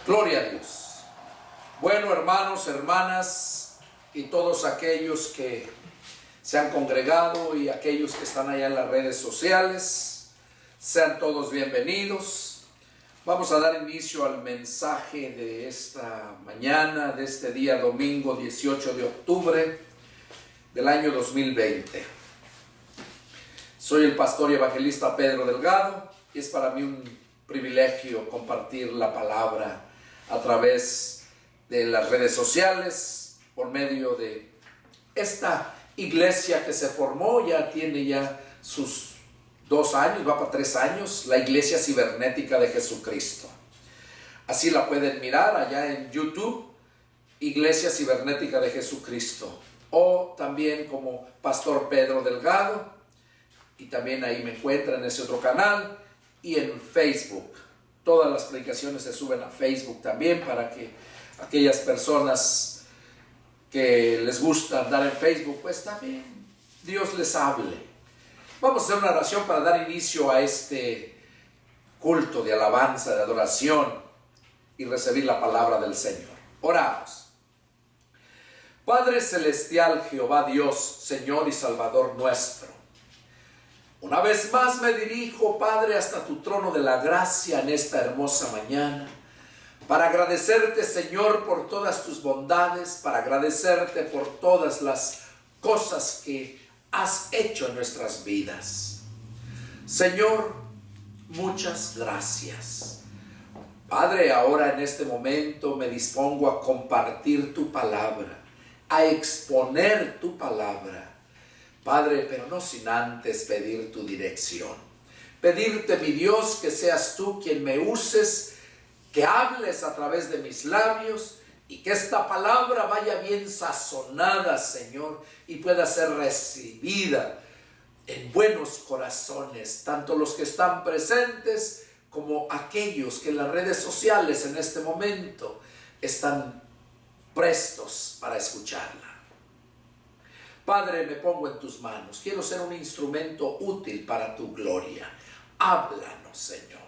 Gloria a Dios. Bueno, hermanos, hermanas y todos aquellos que se han congregado y aquellos que están allá en las redes sociales, sean todos bienvenidos. Vamos a dar inicio al mensaje de esta mañana, de este día domingo 18 de octubre del año 2020. Soy el pastor y evangelista Pedro Delgado y es para mí un privilegio compartir la palabra a través de las redes sociales, por medio de esta iglesia que se formó, ya tiene ya sus 2 años, va para 3 años, la Iglesia Cibernética de Jesucristo. Así la pueden mirar allá en YouTube, Iglesia Cibernética de Jesucristo, o también como Pastor Pedro Delgado, y también ahí me encuentran en ese otro canal, y en Facebook. Todas las predicaciones se suben a Facebook también para que aquellas personas que les gusta andar en Facebook, pues también Dios les hable. Vamos a hacer una oración para dar inicio a este culto de alabanza, de adoración y recibir la palabra del Señor. Oramos. Padre celestial, Jehová Dios, Señor y Salvador nuestro, una vez más me dirijo, Padre, hasta tu trono de la gracia en esta hermosa mañana, para agradecerte, Señor, por todas tus bondades, para agradecerte por todas las cosas que has hecho en nuestras vidas. Señor, muchas gracias. Padre, ahora en este momento me dispongo a compartir tu palabra, a exponer tu palabra. Padre, pero no sin antes pedir tu dirección. Pedirte, mi Dios, que seas tú quien me uses, que hables a través de mis labios y que esta palabra vaya bien sazonada, Señor, y pueda ser recibida en buenos corazones, tanto los que están presentes como aquellos que en las redes sociales en este momento están prestos para escucharla. Padre, me pongo en tus manos. Quiero ser un instrumento útil para tu gloria. Háblanos, Señor.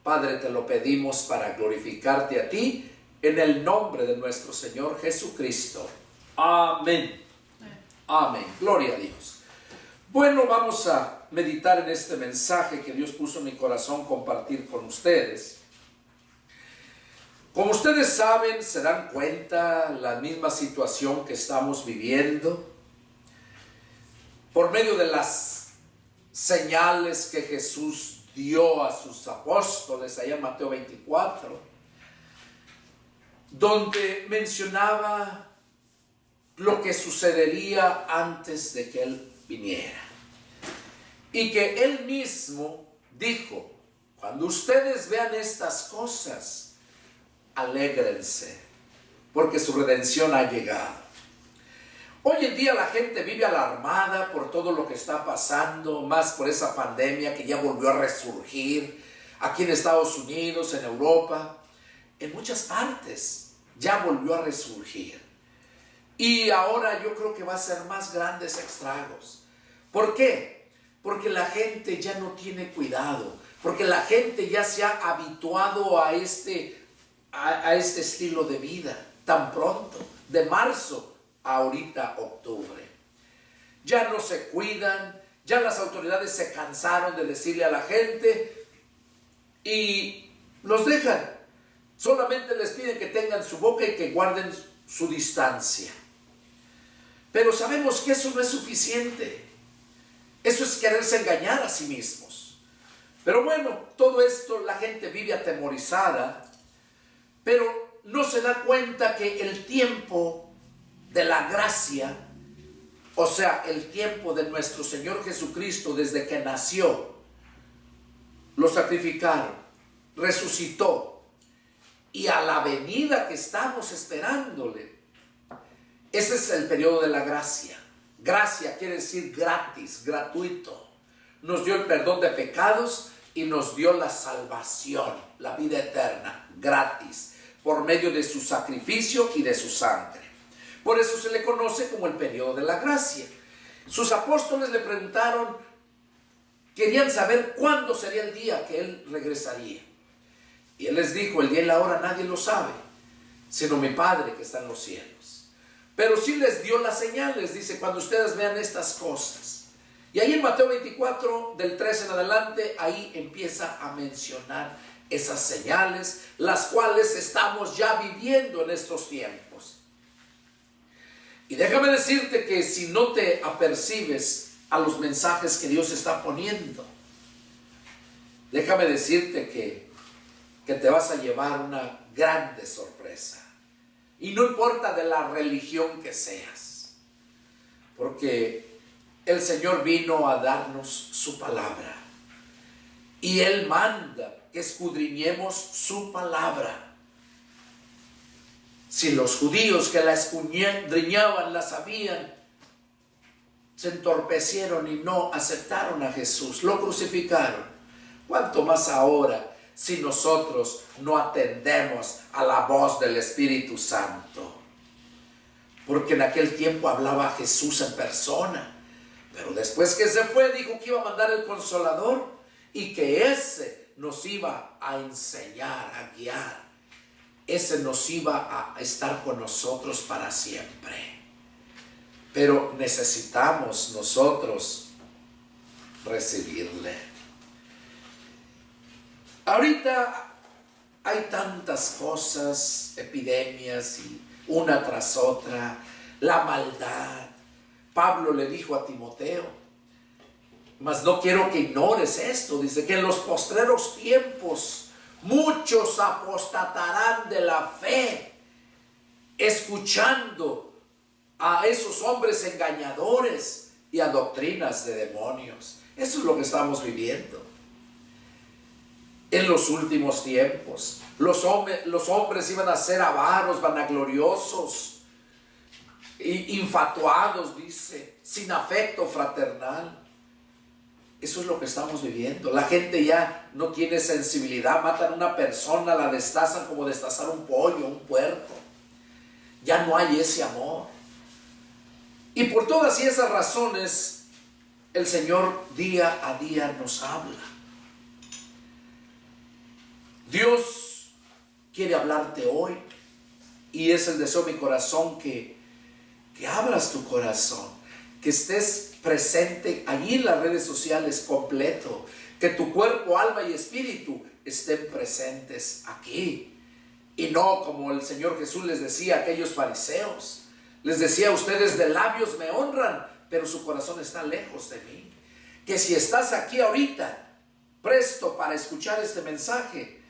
Padre, te lo pedimos para glorificarte a ti, en el nombre de nuestro Señor Jesucristo. Amén. Amén. Gloria a Dios. Bueno, vamos a meditar en este mensaje que Dios puso en mi corazón compartir con ustedes. Como ustedes saben, se dan cuenta la misma situación que estamos viviendo. Por medio de las señales que Jesús dio a sus apóstoles, allá en Mateo 24, donde mencionaba lo que sucedería antes de que Él viniera. Y que Él mismo dijo, cuando ustedes vean estas cosas, alégrense, porque su redención ha llegado. Hoy en día la gente vive alarmada por todo lo que está pasando, más por esa pandemia que ya volvió a resurgir aquí en Estados Unidos, en Europa, en muchas partes ya volvió a resurgir. Y ahora yo creo que va a ser más grandes estragos. ¿Por qué? Porque la gente ya no tiene cuidado, porque la gente ya se ha habituado a este estilo de vida tan pronto, de marzo ahorita octubre. Ya no se cuidan, ya las autoridades se cansaron de decirle a la gente y los dejan. Solamente les piden que tengan su boca y que guarden su distancia. Pero sabemos que eso no es suficiente. Eso es quererse engañar a sí mismos. Pero bueno, todo esto la gente vive atemorizada, pero no se da cuenta que el tiempo de la gracia, o sea, el tiempo de nuestro Señor Jesucristo desde que nació, lo sacrificaron, resucitó, y a la venida que estamos esperándole, ese es el periodo de la gracia. Gracia quiere decir gratis, gratuito. Nos dio el perdón de pecados y nos dio la salvación, la vida eterna, gratis, por medio de su sacrificio y de su sangre. Por eso se le conoce como el periodo de la gracia. Sus apóstoles le preguntaron, querían saber cuándo sería el día que Él regresaría. Y Él les dijo, el día y la hora nadie lo sabe, sino mi Padre que está en los cielos. Pero sí les dio las señales, dice, cuando ustedes vean estas cosas. Y ahí en Mateo 24, del 13 en adelante, ahí empieza a mencionar esas señales, las cuales estamos ya viviendo en estos tiempos. Y déjame decirte que si no te apercibes a los mensajes que Dios está poniendo, déjame decirte que te vas a llevar una grande sorpresa. Y no importa de la religión que seas, porque el Señor vino a darnos su palabra. Y Él manda que escudriñemos su palabra. Si los judíos que la escudriñaban la sabían, se entorpecieron y no aceptaron a Jesús, lo crucificaron, ¿cuánto más ahora si nosotros no atendemos a la voz del Espíritu Santo? Porque en aquel tiempo hablaba Jesús en persona, pero después que se fue dijo que iba a mandar el Consolador y que ese nos iba a enseñar, a guiar. Ese nos iba a estar con nosotros para siempre. Pero necesitamos nosotros recibirle. Ahorita hay tantas cosas, epidemias y una tras otra, la maldad. Pablo le dijo a Timoteo, mas no quiero que ignores esto, dice que en los postreros tiempos muchos apostatarán de la fe, escuchando a esos hombres engañadores y a doctrinas de demonios. Eso es lo que estamos viviendo. En los últimos tiempos, los hombres iban a ser avaros, vanagloriosos, infatuados, dice, sin afecto fraternal. Eso es lo que estamos viviendo. La gente ya no tiene sensibilidad. Matan a una persona, la destazan como destazar un pollo, un puerco. Ya no hay ese amor. Y por todas esas razones, el Señor día a día nos habla. Dios quiere hablarte hoy. Y es el deseo de mi corazón que abras tu corazón. Que estés presente allí en las redes sociales completo, que tu cuerpo, alma y espíritu estén presentes aquí, y no como el Señor Jesús les decía a aquellos fariseos, les decía, ustedes de labios me honran, pero su corazón está lejos de mí. Que si estás aquí ahorita, presto para escuchar este mensaje,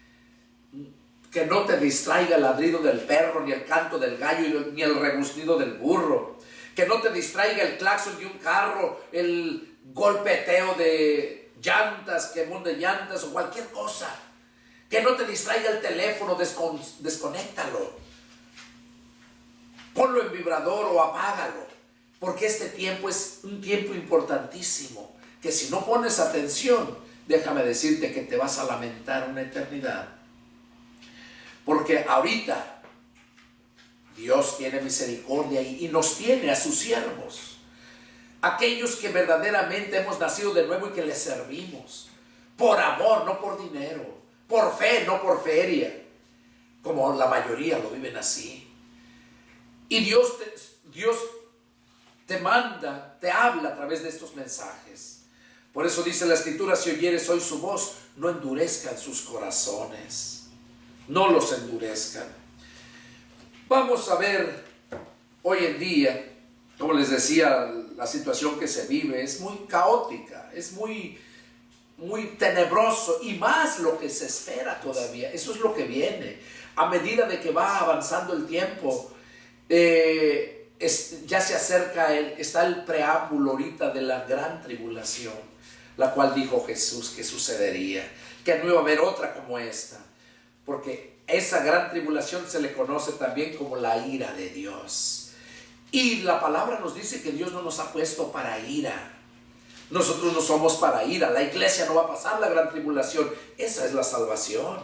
que no te distraiga el ladrido del perro, ni el canto del gallo, ni el rebuznido del burro. Que no te distraiga el claxon de un carro, el golpeteo de llantas, quemón de llantas o cualquier cosa. Que no te distraiga el teléfono, desconéctalo. Ponlo en vibrador o apágalo. Porque este tiempo es un tiempo importantísimo. Que si no pones atención, déjame decirte que te vas a lamentar una eternidad. Porque ahorita Dios tiene misericordia y nos tiene a sus siervos, aquellos que verdaderamente hemos nacido de nuevo y que le servimos, por amor, no por dinero, por fe, no por feria, como la mayoría lo viven así. Y Dios te manda, te habla a través de estos mensajes. Por eso dice la Escritura, si oyeres hoy su voz, no endurezcan sus corazones, no los endurezcan. Vamos a ver hoy en día, como les decía, la situación que se vive es muy caótica, es muy tenebroso, y más lo que se espera todavía. Eso es lo que viene. A medida de que va avanzando el tiempo, ya se acerca, está el preámbulo ahorita de la gran tribulación, la cual dijo Jesús que sucedería, que no iba a haber otra como esta, porque esa gran tribulación se le conoce también como la ira de Dios. Y la palabra nos dice que Dios no nos ha puesto para ira. Nosotros no somos para ira. La iglesia no va a pasar la gran tribulación. Esa es la salvación.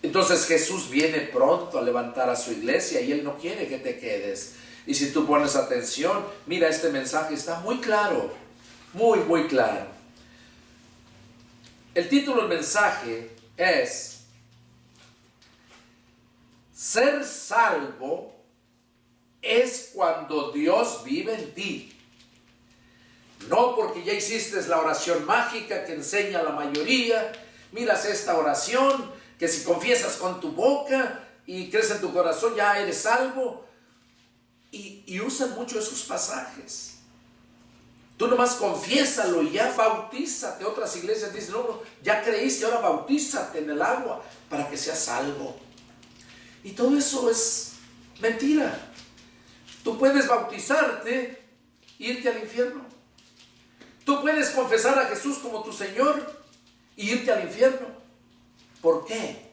Entonces Jesús viene pronto a levantar a su iglesia y Él no quiere que te quedes. Y si tú pones atención, mira, este mensaje está muy claro. Muy, muy claro. El título del mensaje es Ser salvo es cuando Dios vive en ti. No porque ya hiciste la oración mágica que enseña a la mayoría. Miras esta oración que si confiesas con tu boca y crees en tu corazón ya eres salvo. Y usan mucho esos pasajes. Tú nomás confiésalo y ya bautízate. Otras iglesias dicen, no, ya creíste, ahora bautízate en el agua para que seas salvo. Y todo eso es mentira. Tú puedes bautizarte e irte al infierno. Tú puedes confesar a Jesús como tu Señor e irte al infierno. ¿Por qué?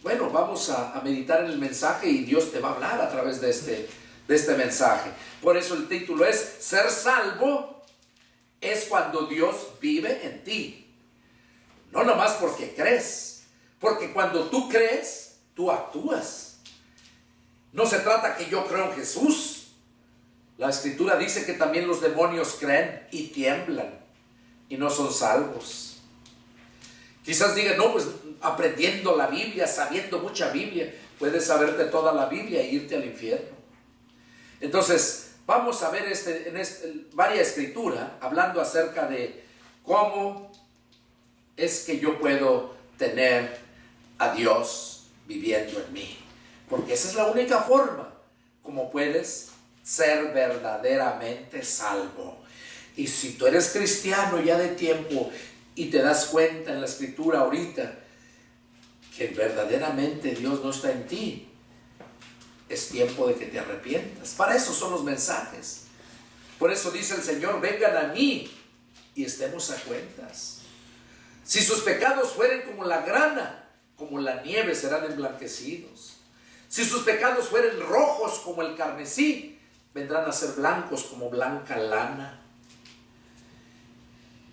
Bueno, vamos a meditar en el mensaje y Dios te va a hablar a través de este mensaje. Por eso el título es: ser salvo es cuando Dios vive en ti. No nomás porque crees, porque cuando tú crees, tú actúas. No se trata que yo creo en Jesús. La Escritura dice que también los demonios creen y tiemblan y no son salvos. Quizás digan, no, pues aprendiendo la Biblia, sabiendo mucha Biblia, puedes saberte toda la Biblia e irte al infierno. Entonces, vamos a ver varias escrituras hablando acerca de cómo es que yo puedo tener a Dios viviendo en mí. Porque esa es la única forma como puedes ser verdaderamente salvo. Y si tú eres cristiano ya de tiempo y te das cuenta en la Escritura ahorita que verdaderamente Dios no está en ti, es tiempo de que te arrepientas. Para eso son los mensajes. Por eso dice el Señor, vengan a mí y estemos a cuentas. Si sus pecados fueren como la grana, como la nieve serán emblanquecidos. Si sus pecados fueren rojos como el carmesí, vendrán a ser blancos como blanca lana.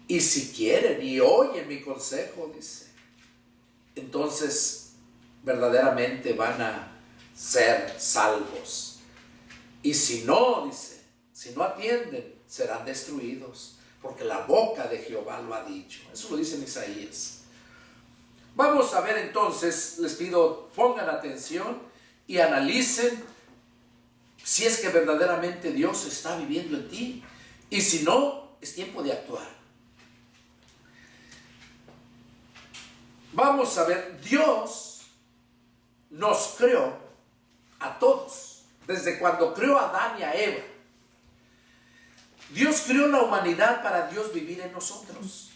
Y si quieren y oyen mi consejo, dice, entonces verdaderamente van a ser salvos. Y si no, dice, si no atienden, serán destruidos, porque la boca de Jehová lo ha dicho. Eso lo dice en Isaías. Vamos a ver entonces, les pido, pongan atención y analicen si es que verdaderamente Dios está viviendo en ti. Y si no, es tiempo de actuar. Vamos a ver, Dios nos creó a todos, desde cuando creó a Adán y a Eva. Dios creó la humanidad para Dios vivir en nosotros.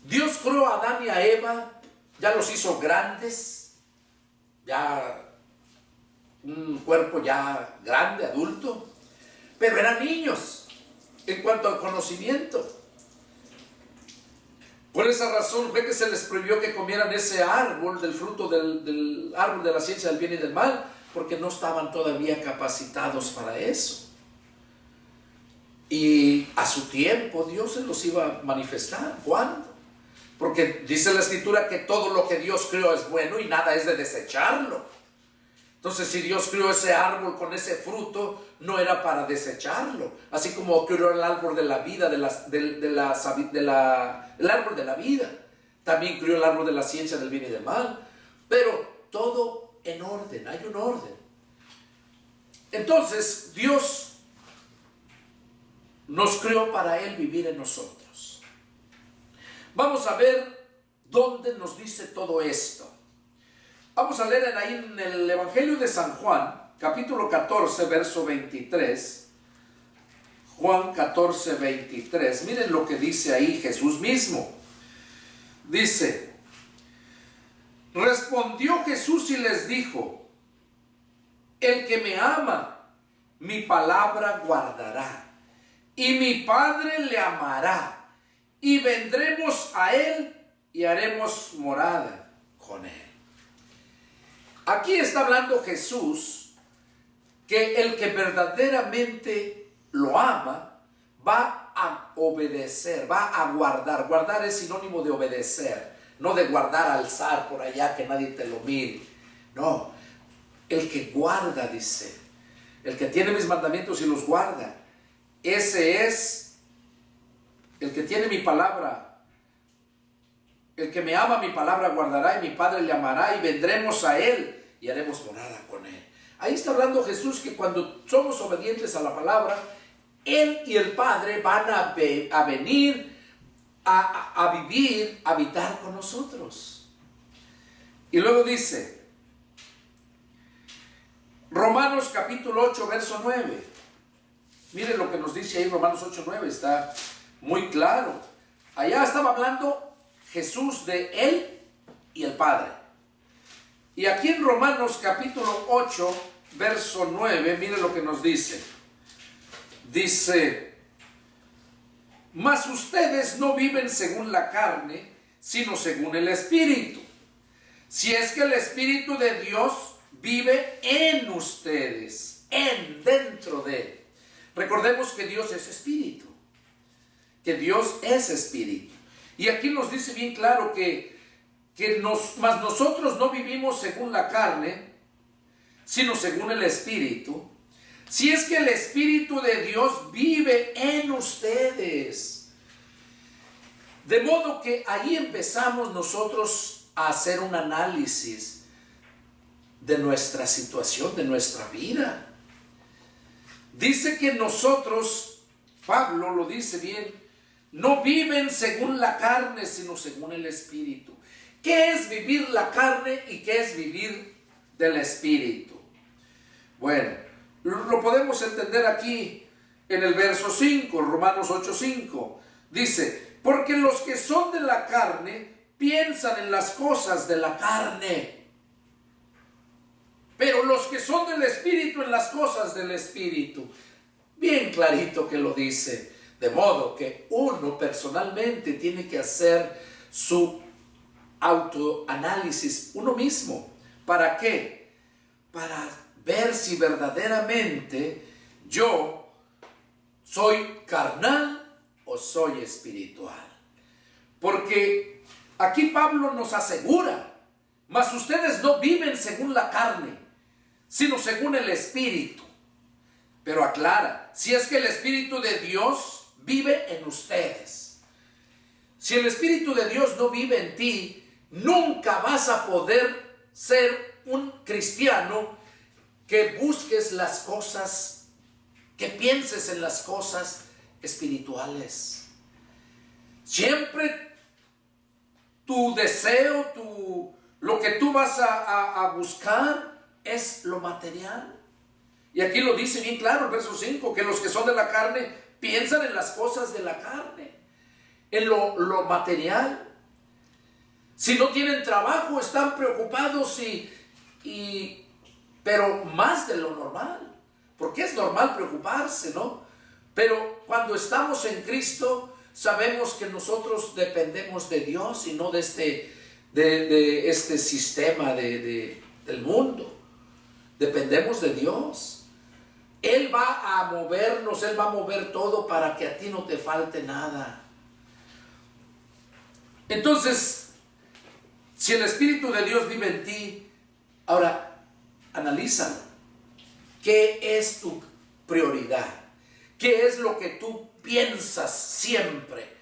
Dios creó a Adán y a Eva, ya los hizo grandes, ya un cuerpo ya grande, adulto, pero eran niños en cuanto al conocimiento. Por esa razón fue que se les prohibió que comieran ese árbol, del fruto del árbol de la ciencia del bien y del mal, porque no estaban todavía capacitados para eso. Y a su tiempo Dios se los iba a manifestar. ¿Cuándo? Porque dice la Escritura que todo lo que Dios creó es bueno y nada es de desecharlo. Entonces, si Dios creó ese árbol con ese fruto, no era para desecharlo. Así como creó el árbol de la vida, el árbol de la vida. También creó el árbol de la ciencia del bien y del mal. Pero todo en orden, hay un orden. Entonces, Dios nos creó para Él vivir en nosotros. Vamos a ver dónde nos dice todo esto. Vamos a leer ahí en el Evangelio de San Juan, capítulo 14, verso 23. Juan 14, 23. Miren lo que dice ahí Jesús mismo. Dice, respondió Jesús y les dijo, el que me ama, mi palabra guardará, y mi Padre le amará, y vendremos a él y haremos morada con él. Aquí está hablando Jesús que el que verdaderamente lo ama va a obedecer, va a guardar. Guardar es sinónimo de obedecer, no de guardar, alzar por allá que nadie te lo mire. No, el que guarda, dice, el que tiene mis mandamientos y los guarda, ese es el que tiene mi palabra. El que me ama, mi palabra guardará, y mi Padre le amará, y vendremos a él y haremos morada con él. Ahí está hablando Jesús que cuando somos obedientes a la palabra, él y el Padre van a venir a vivir, a habitar con nosotros. Y luego dice, Romanos capítulo 8, verso 9. Miren lo que nos dice ahí Romanos 8, 9, está muy claro. Allá estaba hablando Jesús de él y el Padre. Y aquí en Romanos capítulo 8, verso 9, miren lo que nos dice. Dice, mas ustedes no viven según la carne, sino según el Espíritu. Si es que el Espíritu de Dios vive en ustedes, dentro de. Recordemos que Dios es Espíritu. Que Dios es Espíritu. Y aquí nos dice bien claro mas nosotros no vivimos según la carne, sino según el Espíritu. Si es que el Espíritu de Dios vive en ustedes. De modo que ahí empezamos nosotros a hacer un análisis de nuestra situación, de nuestra vida. Dice que nosotros, Pablo lo dice bien, no viven según la carne, sino según el Espíritu. ¿Qué es vivir la carne y qué es vivir del Espíritu? Bueno, lo podemos entender aquí en el verso 5, Romanos 8, 5. Dice, porque los que son de la carne piensan en las cosas de la carne, pero los que son del Espíritu en las cosas del Espíritu. Bien clarito que lo dice. De modo que uno personalmente tiene que hacer su autoanálisis uno mismo. ¿Para qué? Para ver si verdaderamente yo soy carnal o soy espiritual. Porque aquí Pablo nos asegura, mas ustedes no viven según la carne, sino según el Espíritu. Pero aclara, si es que el Espíritu de Dios vive en ustedes. Si el Espíritu de Dios no vive en ti, nunca vas a poder ser un cristiano que busques las cosas, que pienses en las cosas espirituales. Siempre tu deseo, lo que tú vas a buscar es lo material. Y aquí lo dice bien claro el verso 5, que los que son de la carne piensan en las cosas de la carne, en lo material. Si no tienen trabajo, están preocupados pero más de lo normal, porque es normal preocuparse, ¿no? Pero cuando estamos en Cristo, sabemos que nosotros dependemos de Dios y no de este sistema del mundo. Dependemos de Dios. Él va a movernos, Él va a mover todo para que a ti no te falte nada. Entonces, si el Espíritu de Dios vive en ti, ahora analízalo. ¿Qué es tu prioridad? ¿Qué es lo que tú piensas siempre?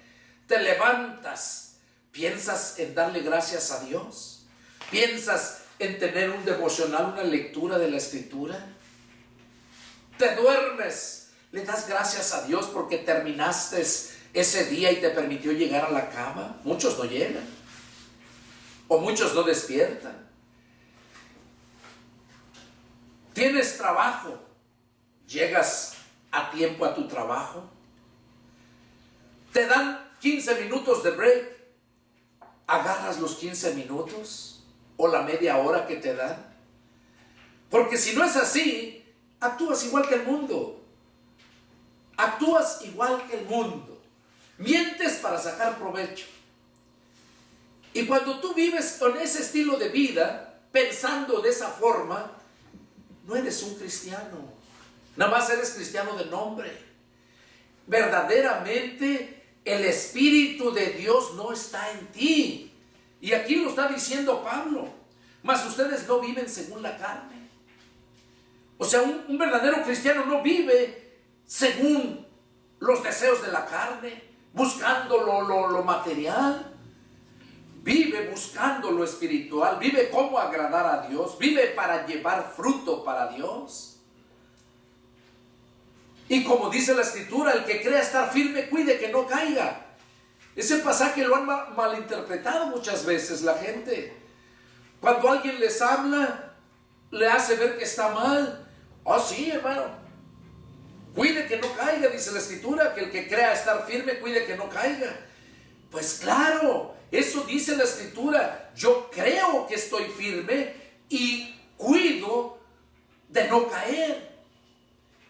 Te levantas, piensas en darle gracias a Dios, piensas en tener un devocional, una lectura de la Escritura. Te duermes, le das gracias a Dios porque terminaste ese día y te permitió llegar a la cama. Muchos no llegan, o muchos no despiertan. Tienes trabajo, llegas a tiempo a tu trabajo. Te dan 15 minutos de break, agarras los 15 minutos o la media hora que te dan. Porque si no es así, actúas igual que el mundo. Actúas igual que el mundo. Mientes para sacar provecho. Y cuando tú vives con ese estilo de vida, pensando de esa forma, no eres un cristiano. Nada más eres cristiano de nombre. Verdaderamente el Espíritu de Dios no está en ti. Y aquí lo está diciendo Pablo. Mas ustedes no viven según la carne. O sea, un verdadero cristiano no vive según los deseos de la carne, buscando lo material. vive buscando lo espiritual, vive cómo agradar a Dios, vive para llevar fruto para Dios. Y como dice la Escritura, el que crea estar firme, cuide que no caiga. Ese pasaje lo han malinterpretado muchas veces la gente. Cuando alguien les habla, le hace ver que está mal. Oh, sí, hermano. Cuide que no caiga, dice la Escritura, que el que crea estar firme, cuide que no caiga. Pues claro, eso dice la Escritura. Yo creo que estoy firme y cuido de no caer.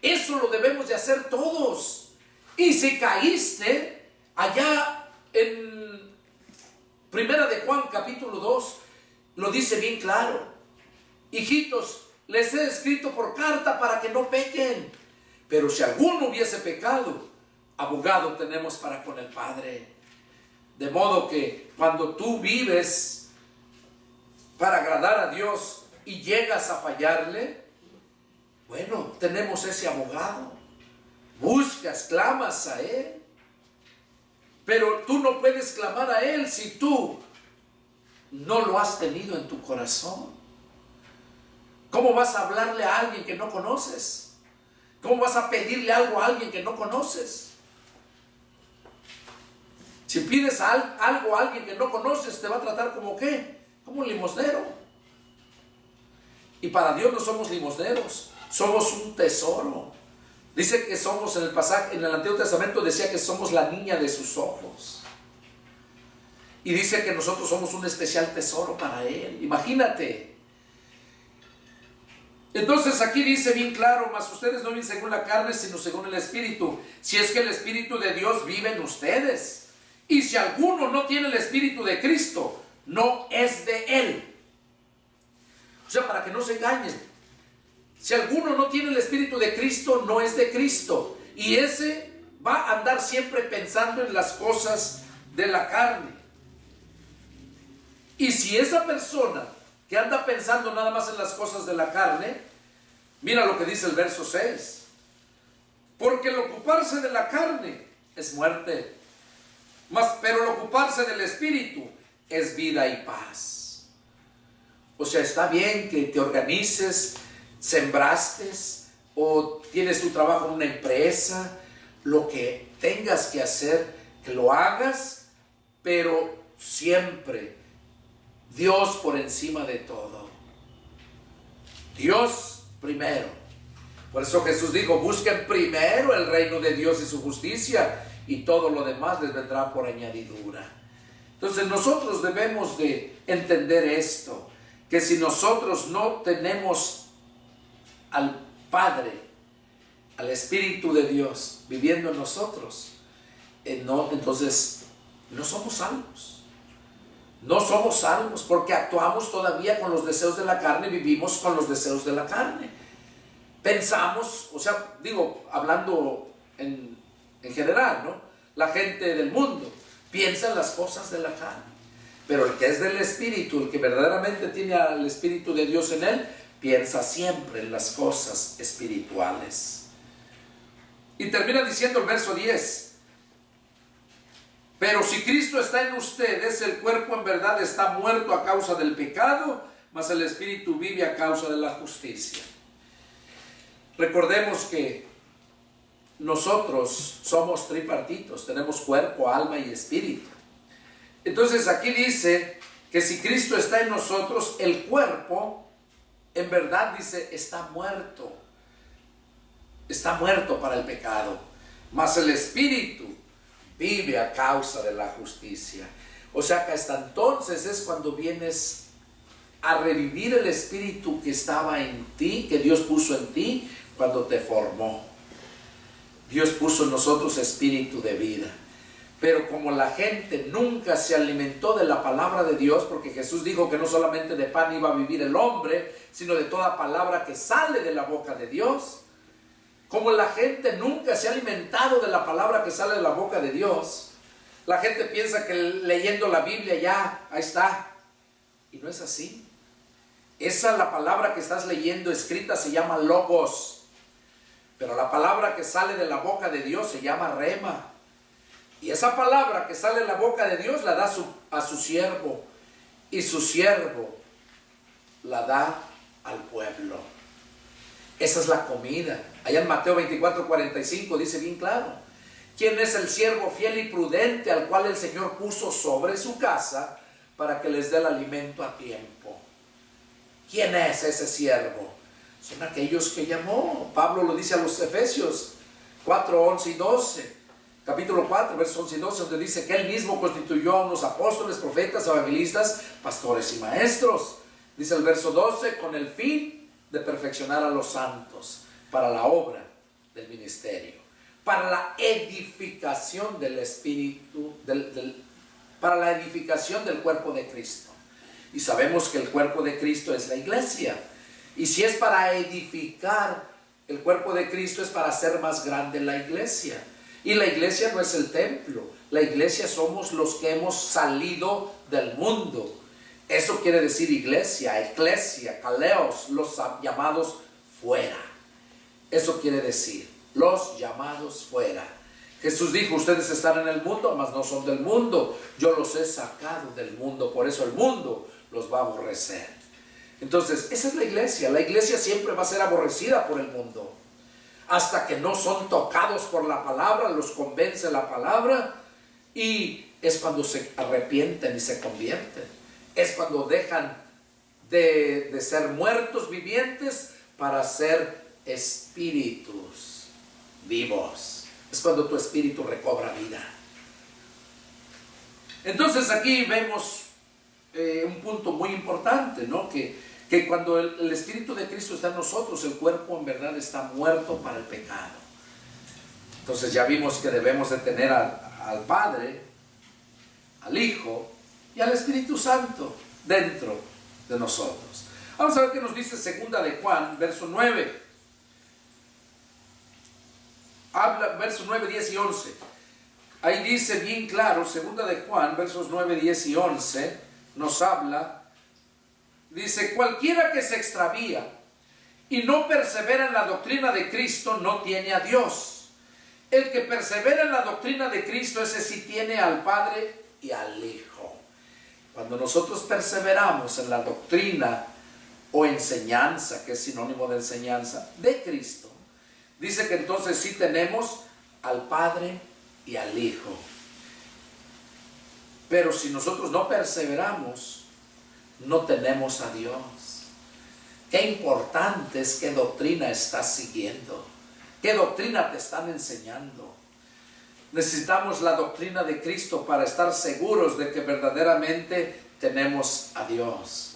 Eso lo debemos de hacer todos. Y si caíste, allá en Primera de Juan capítulo 2, lo dice bien claro. Hijitos, les he escrito por carta para que no pequen. Pero si alguno hubiese pecado, abogado tenemos para con el Padre. De modo que cuando tú vives para agradar a Dios y llegas a fallarle, bueno, tenemos ese abogado. Buscas, clamas a Él. Pero tú no puedes clamar a Él si tú no lo has tenido en tu corazón. ¿Cómo vas a hablarle a alguien que no conoces? ¿Cómo vas a pedirle algo a alguien que no conoces? Si pides algo a alguien que no conoces, te va a tratar como ¿qué? Como un limosnero. Y para Dios no somos limosneros, somos un tesoro. Dice que somos, en el pasaje, en el Antiguo Testamento decía que somos la niña de sus ojos. Y dice que nosotros somos un especial tesoro para Él. Imagínate. Entonces aquí dice bien claro, mas ustedes no viven según la carne, sino según el Espíritu. Si es que el Espíritu de Dios vive en ustedes. Y si alguno no tiene el Espíritu de Cristo, no es de Él. O sea, para que no se engañen. Si alguno no tiene el Espíritu de Cristo, no es de Cristo. Y ese va a andar siempre pensando en las cosas de la carne. Y si esa persona que anda pensando nada más en las cosas de la carne, mira lo que dice el verso 6. Porque el ocuparse de la carne es muerte, pero el ocuparse del Espíritu es vida y paz. O sea, está bien que te organices, sembraste o tienes tu trabajo en una empresa, lo que tengas que hacer, que lo hagas, pero siempre Dios por encima de todo. Dios primero. Por eso Jesús dijo, busquen primero el reino de Dios y su justicia, y todo lo demás les vendrá por añadidura. Entonces nosotros debemos de entender esto, que si nosotros no tenemos al Padre, al Espíritu de Dios viviendo en nosotros, entonces no somos salvos. No somos salvos porque actuamos todavía con los deseos de la carne, vivimos con los deseos de la carne. Pensamos, o sea, digo, hablando en general, ¿no? La gente del mundo piensa en las cosas de la carne. Pero el que es del Espíritu, el que verdaderamente tiene al Espíritu de Dios en él, piensa siempre en las cosas espirituales. Y termina diciendo el verso 10. Pero si Cristo está en ustedes, el cuerpo en verdad está muerto a causa del pecado, mas el Espíritu vive a causa de la justicia. Recordemos que nosotros somos tripartitos, tenemos cuerpo, alma y espíritu. Entonces aquí dice que si Cristo está en nosotros, el cuerpo en verdad dice está muerto para el pecado, mas el Espíritu vive a causa de la justicia. O sea que hasta entonces es cuando vienes a revivir el Espíritu que estaba en ti, que Dios puso en ti cuando te formó. Dios puso en nosotros espíritu de vida. Pero como la gente nunca se alimentó de la palabra de Dios, porque Jesús dijo que no solamente de pan iba a vivir el hombre, sino de toda palabra que sale de la boca de Dios. Como la gente nunca se ha alimentado de la palabra que sale de la boca de Dios, la gente piensa que leyendo la Biblia ya, ahí está. Y no es así. La palabra que estás leyendo escrita se llama logos. Pero la palabra que sale de la boca de Dios se llama rema. Y esa palabra que sale de la boca de Dios la da a su siervo, y su siervo la da al pueblo. Esa es la comida. Allá en Mateo 24:45 dice bien claro: ¿quién es el siervo fiel y prudente al cual el Señor puso sobre su casa para que les dé el alimento a tiempo? ¿Quién es ese siervo? Son aquellos que llamó. Pablo lo dice a los Efesios 4, 11 y 12. Capítulo 4, versos 11 y 12, donde dice que él mismo constituyó a unos apóstoles, profetas, evangelistas, pastores y maestros. Dice el verso 12, con el fin de perfeccionar a los santos para la obra del ministerio, para la edificación del espíritu, para la edificación del cuerpo de Cristo. Y sabemos que el cuerpo de Cristo es la iglesia. Y si es para edificar el cuerpo de Cristo, es para hacer más grande la iglesia. Y la iglesia no es el templo. La iglesia somos los que hemos salido del mundo. Eso quiere decir iglesia, eclesia, kaleos, los llamados fuera. Eso quiere decir, los llamados fuera. Jesús dijo: ustedes están en el mundo, mas no son del mundo. Yo los he sacado del mundo, por eso el mundo los va a aborrecer. Entonces, esa es la iglesia. La iglesia siempre va a ser aborrecida por el mundo, hasta que no son tocados por la palabra, los convence la palabra, y es cuando se arrepienten y se convierten. Es cuando dejan de ser muertos vivientes para ser espíritus vivos. Es cuando tu espíritu recobra vida. Entonces aquí vemos un punto muy importante, ¿no? Que cuando el Espíritu de Cristo está en nosotros, el cuerpo en verdad está muerto para el pecado. Entonces ya vimos que debemos de tener al Padre, al Hijo y al Espíritu Santo dentro de nosotros. Vamos a ver qué nos dice segunda de Juan, verso 9. Habla, versos 9, 10 y 11. Ahí dice bien claro, segunda de Juan, versos 9, 10 y 11, nos habla. Dice: cualquiera que se extravía y no persevera en la doctrina de Cristo no tiene a Dios. El que persevera en la doctrina de Cristo, ese sí tiene al Padre y al Hijo. Cuando nosotros perseveramos en la doctrina o enseñanza, que es sinónimo de enseñanza, de Cristo, dice que entonces sí tenemos al Padre y al Hijo. Pero si nosotros no perseveramos, no tenemos a Dios. Qué importante es qué doctrina estás siguiendo, qué doctrina te están enseñando. Necesitamos la doctrina de Cristo para estar seguros de que verdaderamente tenemos a Dios,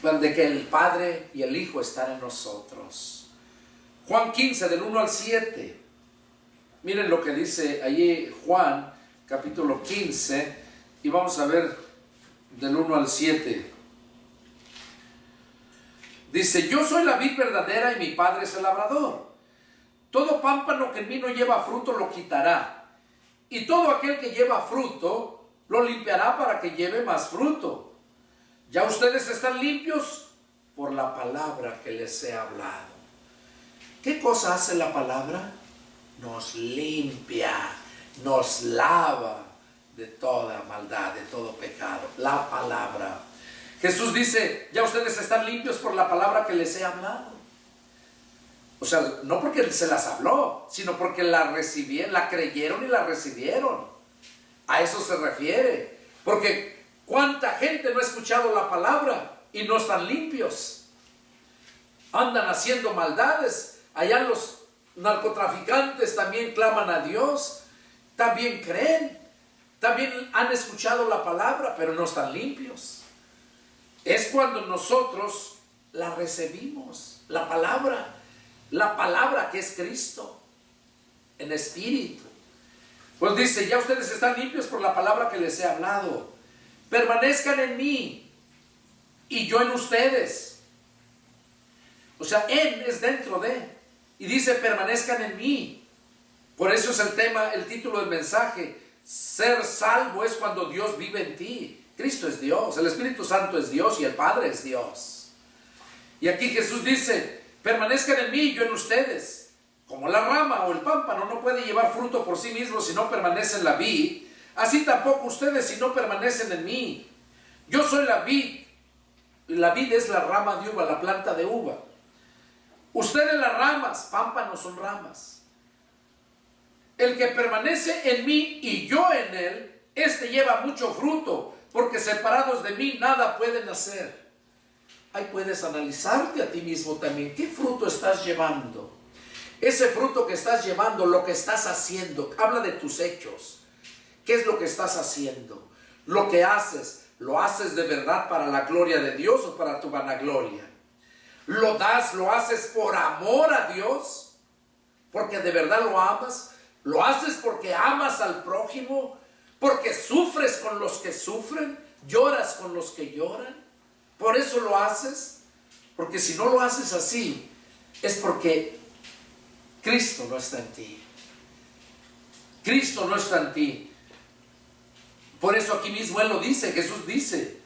de que el Padre y el Hijo están en nosotros. Juan 15, del 1 al 7. Miren lo que dice allí Juan, capítulo 15, y vamos a ver del 1 al 7. Dice: yo soy la vid verdadera y mi Padre es el labrador. Todo pámpano que en mí no lleva fruto lo quitará, y todo aquel que lleva fruto lo limpiará para que lleve más fruto. Ya ustedes están limpios por la palabra que les he hablado. ¿Qué cosa hace la palabra? Nos limpia, nos lava de toda maldad, de todo pecado. La palabra. Jesús dice: ya ustedes están limpios por la palabra que les he hablado. O sea, no porque se las habló, sino porque la recibieron, la creyeron y la recibieron. A eso se refiere. Porque ¿cuánta gente no ha escuchado la palabra y no están limpios? Andan haciendo maldades. Allá los narcotraficantes también claman a Dios, también creen, también han escuchado la palabra, pero no están limpios. Es cuando nosotros la recibimos, la palabra que es Cristo, en espíritu. Pues dice: ya ustedes están limpios por la palabra que les he hablado. Permanezcan en mí y yo en ustedes. O sea, en es dentro de. Y dice: permanezcan en mí. Por eso es el tema, el título del mensaje. Ser salvo es cuando Dios vive en ti. Cristo es Dios, el Espíritu Santo es Dios y el Padre es Dios. Y aquí Jesús dice: permanezcan en mí y yo en ustedes. Como la rama o el pámpano no puede llevar fruto por sí mismo si no permanece en la vid, así tampoco ustedes si no permanecen en mí. Yo soy la vid. La vid es la rama de uva, la planta de uva. Ustedes las ramas, pámpanos son ramas. El que permanece en mí y yo en él, este lleva mucho fruto, porque separados de mí nada pueden hacer. Ahí puedes analizarte a ti mismo también. ¿Qué fruto estás llevando? Ese fruto que estás llevando, lo que estás haciendo, habla de tus hechos. ¿Qué es lo que estás haciendo? Lo que haces, ¿lo haces de verdad para la gloria de Dios o para tu vanagloria? ¿Lo das, lo haces por amor a Dios? ¿Porque de verdad lo amas? ¿Lo haces porque amas al prójimo? ¿Porque sufres con los que sufren? ¿Lloras con los que lloran? ¿Por eso lo haces? Porque si no lo haces así, es porque Cristo no está en ti. Cristo no está en ti. Por eso aquí mismo Él lo dice, Jesús dice,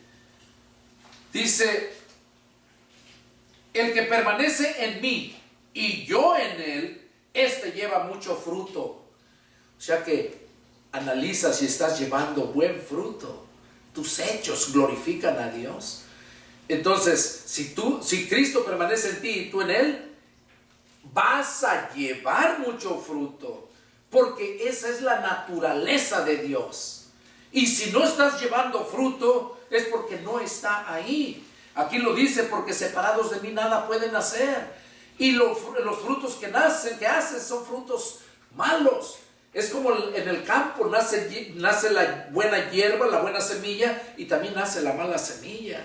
el que permanece en mí y yo en Él, este lleva mucho fruto. O sea que analiza si estás llevando buen fruto. Tus hechos glorifican a Dios. Entonces, si Cristo permanece en ti y tú en Él, vas a llevar mucho fruto, porque esa es la naturaleza de Dios. Y si no estás llevando fruto, es porque no está ahí. Aquí lo dice, porque separados de mí nada pueden hacer. Y los frutos que haces son frutos malos. Es como en el campo, nace la buena hierba, la buena semilla, y también nace la mala semilla.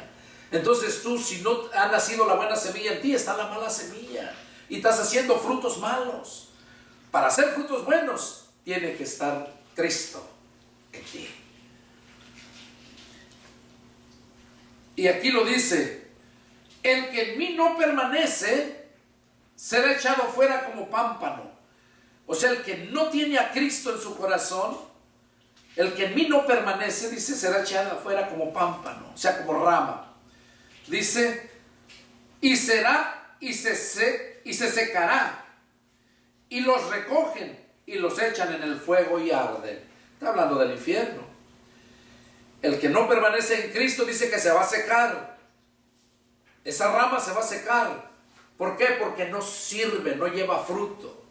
Entonces tú, si no ha nacido la buena semilla en ti, está la mala semilla. Y estás haciendo frutos malos. Para hacer frutos buenos, tiene que estar Cristo en ti. Y aquí lo dice, el que en mí no permanece, será echado fuera como pámpano. O sea, el que no tiene a Cristo en su corazón, el que en mí no permanece, dice, será echado fuera como pámpano, o sea, como rama. Dice, y se secará, y los recogen, y los echan en el fuego y arden. Está hablando del infierno. El que no permanece en Cristo dice que se va a secar. Esa rama se va a secar. ¿Por qué? Porque no sirve, no lleva fruto.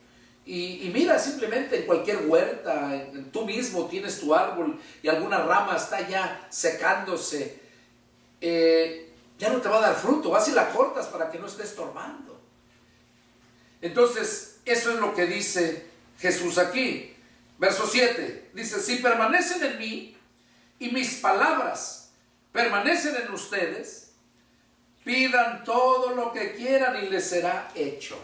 Y mira, simplemente en cualquier huerta, tú mismo tienes tu árbol y alguna rama está ya secándose. Ya no te va a dar fruto, vas y la cortas para que no esté estorbando. Entonces, eso es lo que dice Jesús aquí. Verso 7, dice, si permanecen en mí y mis palabras permanecen en ustedes, pidan todo lo que quieran y les será hecho.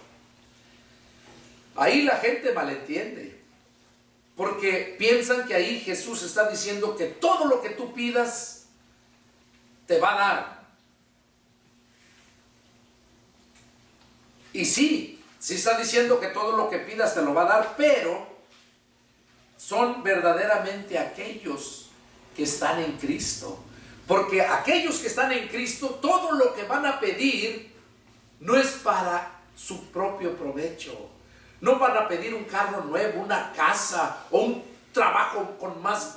Ahí la gente malentiende, porque piensan que ahí Jesús está diciendo que todo lo que tú pidas te va a dar. Y sí está diciendo que todo lo que pidas te lo va a dar, pero son verdaderamente aquellos que están en Cristo. Porque aquellos que están en Cristo, todo lo que van a pedir no es para su propio provecho. No van a pedir un carro nuevo, una casa o un trabajo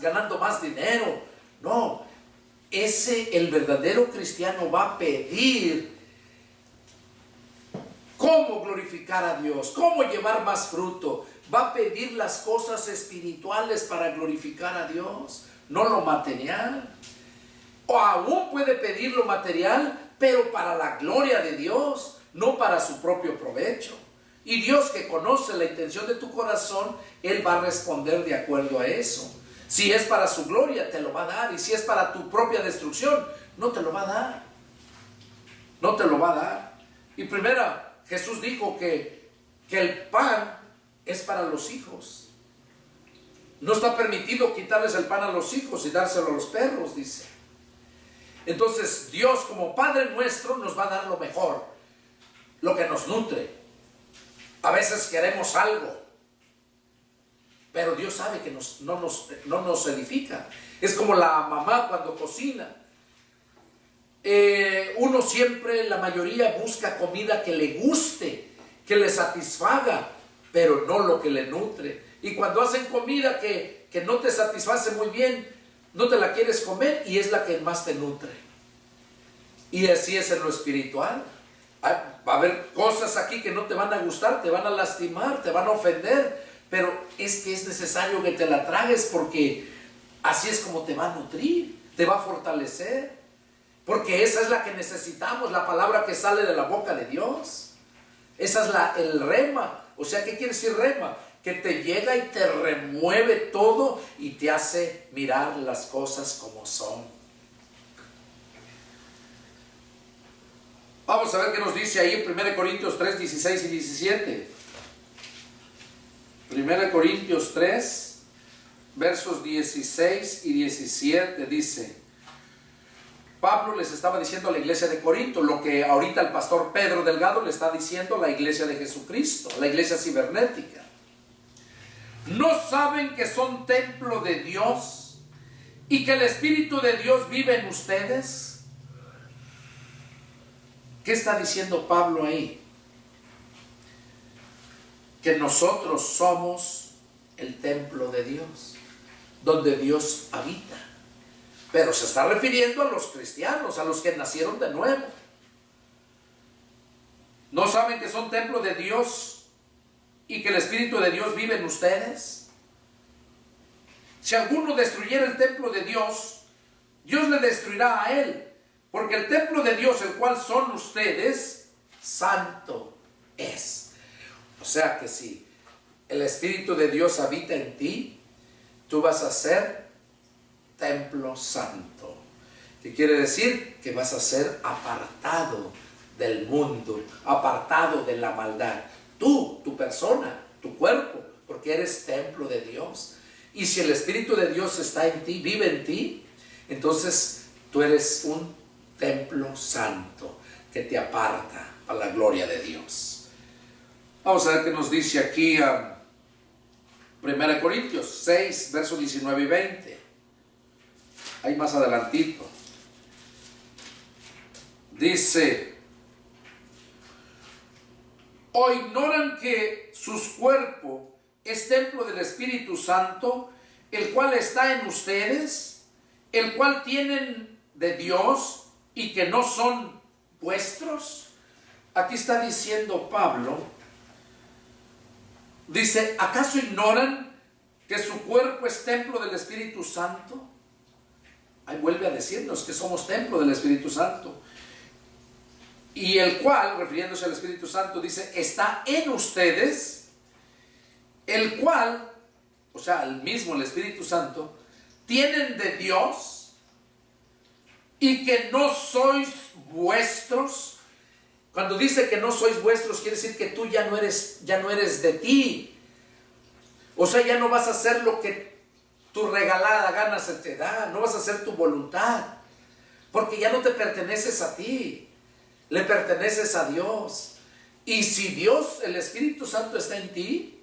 ganando más dinero. No, el verdadero cristiano va a pedir cómo glorificar a Dios, cómo llevar más fruto. Va a pedir las cosas espirituales para glorificar a Dios, no lo material. O aún puede pedir lo material, pero para la gloria de Dios, no para su propio provecho. Y Dios, que conoce la intención de tu corazón, Él va a responder de acuerdo a eso. Si es para su gloria, te lo va a dar. Y si es para tu propia destrucción, no te lo va a dar. No te lo va a dar. Y primero, Jesús dijo que el pan es para los hijos. No está permitido quitarles el pan a los hijos y dárselo a los perros, dice. Entonces Dios, como Padre nuestro, nos va a dar lo mejor, lo que nos nutre. A veces queremos algo, pero Dios sabe que no nos edifica. Es como la mamá cuando cocina. Uno siempre, la mayoría, busca comida que le guste, que le satisfaga, pero no lo que le nutre. Y cuando hacen comida que que no te satisface muy bien, no te la quieres comer y es la que más te nutre. Y así es en lo espiritual. Va a haber cosas aquí que no te van a gustar, te van a lastimar, te van a ofender, pero es que es necesario que te la tragues porque así es como te va a nutrir, te va a fortalecer, porque esa es la que necesitamos, la palabra que sale de la boca de Dios. Esa es el rema. O sea, ¿qué quiere decir rema? Que te llega y te remueve todo y te hace mirar las cosas como son. Vamos a ver qué nos dice ahí en 1 Corintios 3, 16 y 17. 1 Corintios 3, versos 16 y 17 dice: Pablo les estaba diciendo a la iglesia de Corinto lo que ahorita el pastor Pedro Delgado le está diciendo a la iglesia de Jesucristo, la iglesia cibernética. ¿No saben que son templo de Dios y que el Espíritu de Dios vive en ustedes? ¿Qué está diciendo Pablo ahí? Que nosotros somos el templo de Dios, donde Dios habita. Pero se está refiriendo a los cristianos, a los que nacieron de nuevo. ¿No saben que son templo de Dios y que el Espíritu de Dios vive en ustedes? Si alguno destruyera el templo de Dios, Dios le destruirá a él. Porque el templo de Dios, el cual son ustedes, santo es. O sea que si el Espíritu de Dios habita en ti, tú vas a ser templo santo. ¿Qué quiere decir? Que vas a ser apartado del mundo, apartado de la maldad. Tú, tu persona, tu cuerpo, porque eres templo de Dios. Y si el Espíritu de Dios está en ti, vive en ti, entonces tú eres un templo santo que te aparta a la gloria de Dios. Vamos a ver qué nos dice aquí a 1 Corintios 6, versos 19 y 20. Ahí más adelantito. Dice: ¿o ignoran que sus cuerpos es templo del Espíritu Santo, el cual está en ustedes, el cual tienen de Dios, y que no son vuestros? Aquí está diciendo Pablo, dice: ¿acaso ignoran que su cuerpo es templo del Espíritu Santo? Ahí vuelve a decirnos que somos templo del Espíritu Santo. Y el cual, refiriéndose al Espíritu Santo, dice: está en ustedes, el cual, o sea, el mismo, el Espíritu Santo, tienen de Dios, y que no sois vuestros. Cuando dice que no sois vuestros, quiere decir que tú ya no eres de ti. O sea, ya no vas a hacer lo que tu regalada gana se te da, no vas a hacer tu voluntad, porque ya no te perteneces a ti, le perteneces a Dios. Y si Dios, el Espíritu Santo, está en ti,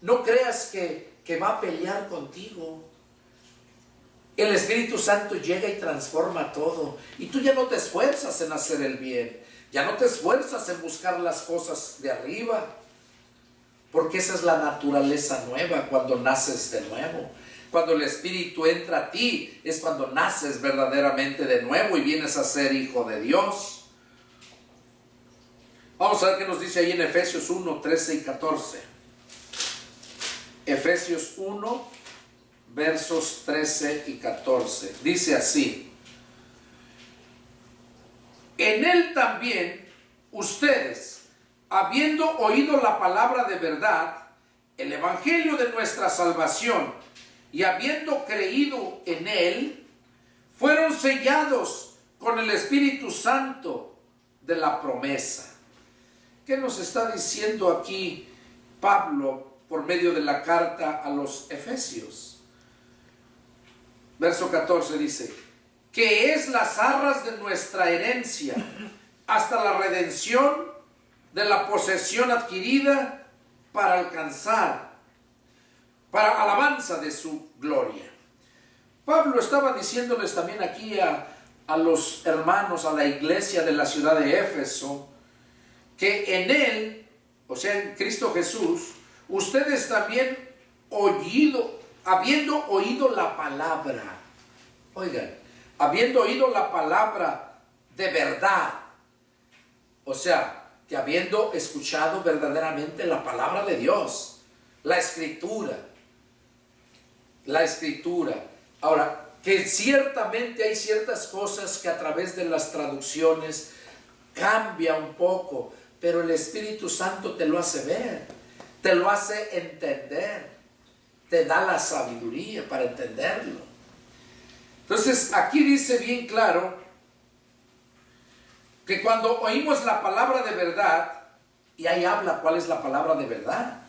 no creas que va a pelear contigo. El Espíritu Santo llega y transforma todo. Y tú ya no te esfuerzas en hacer el bien. Ya no te esfuerzas en buscar las cosas de arriba. Porque esa es la naturaleza nueva cuando naces de nuevo. Cuando el Espíritu entra a ti, es cuando naces verdaderamente de nuevo y vienes a ser hijo de Dios. Vamos a ver qué nos dice ahí en Efesios 1, 13 y 14. Efesios 1, versos 13 y 14. Dice así: en él también ustedes, habiendo oído la palabra de verdad, el evangelio de nuestra salvación, y habiendo creído en él, fueron sellados con el Espíritu Santo de la promesa. ¿Qué nos está diciendo aquí Pablo por medio de la carta a los Efesios? Verso 14 dice: que es las arras de nuestra herencia, hasta la redención de la posesión adquirida para alcanzar, para alabanza de su gloria. Pablo estaba diciéndoles también aquí a los hermanos, a la iglesia de la ciudad de Éfeso, que en él, o sea en Cristo Jesús, ustedes también habiendo oído la palabra, oigan, habiendo oído la palabra de verdad, o sea, que habiendo escuchado verdaderamente la palabra de Dios, la escritura. Ahora, que ciertamente hay ciertas cosas que a través de las traducciones cambia un poco, pero el Espíritu Santo te lo hace ver, te lo hace entender, te da la sabiduría para entenderlo. Entonces, aquí dice bien claro que cuando oímos la palabra de verdad, y ahí habla cuál es la palabra de verdad,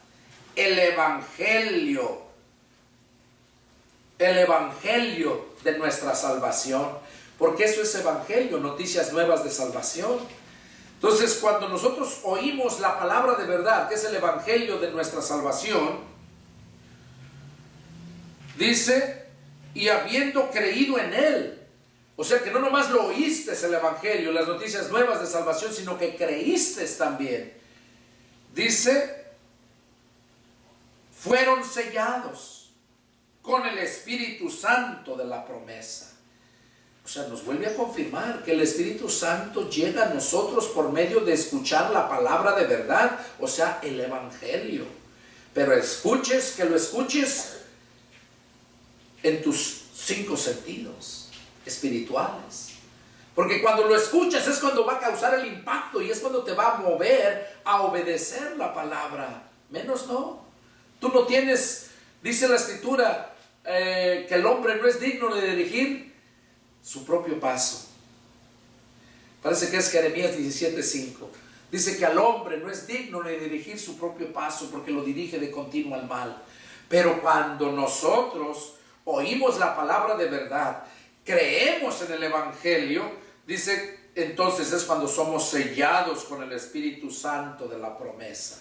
el evangelio de nuestra salvación, porque eso es evangelio, noticias nuevas de salvación. Entonces, cuando nosotros oímos la palabra de verdad, que es el evangelio de nuestra salvación, dice, y habiendo creído en él, o sea que no nomás lo oíste el evangelio, las noticias nuevas de salvación, sino que creíste también. Dice, fueron sellados con el Espíritu Santo de la promesa. O sea, nos vuelve a confirmar que el Espíritu Santo llega a nosotros por medio de escuchar la palabra de verdad, o sea, el evangelio. Pero que lo escuches en tus 5 sentidos espirituales. Porque cuando lo escuchas es cuando va a causar el impacto y es cuando te va a mover a obedecer la palabra. Menos no. Tú no tienes, dice la Escritura, que el hombre no es digno de dirigir su propio paso. Parece que es Jeremías 17:5. Dice que al hombre no es digno de dirigir su propio paso porque lo dirige de continuo al mal. Pero cuando nosotros oímos la palabra de verdad, creemos en el evangelio, dice, entonces es cuando somos sellados con el Espíritu Santo de la promesa.